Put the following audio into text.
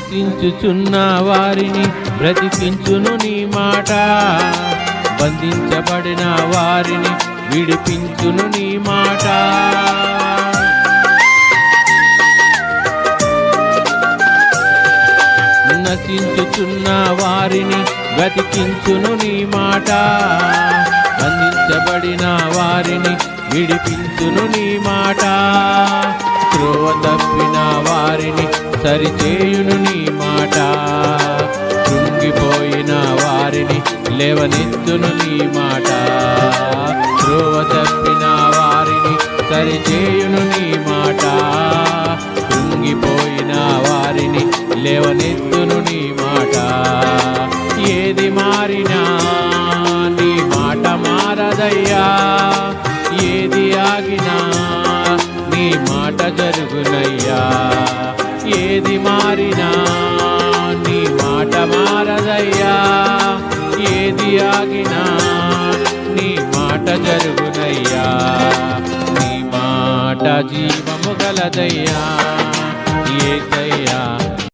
నశించుచున్న వారిని బ్రతికించును నీ మాట, బంధించబడిన వారిని విడిపించును నీ మాట. నశించుచున్న వారిని బ్రతికించును నీ మాట, బంధించబడిన వారిని విడిపించును నీ మాట. త్రోవ తప్పిన వారిని సరిచేయును నీ మాట, కృంగిపోయిన వారిని లేవనెత్తును నీ మాట. త్రోవ తప్పిన వారిని సరిచేయును నీ మాట, కృంగిపోయిన వారిని లేవనెత్తును నీ మాట. ఏది మారినా నీ మాట మారదయ్యా, ఏది ఆగినా నీ మాట జరుగునయ్యా. ఏది మారినా నీ మాట మారదయ్యా, ఏది ఆగినా నీ మాట జరుగునయ్యా. నీ మాట జీవము గలదయ్యా యేసయ్యా.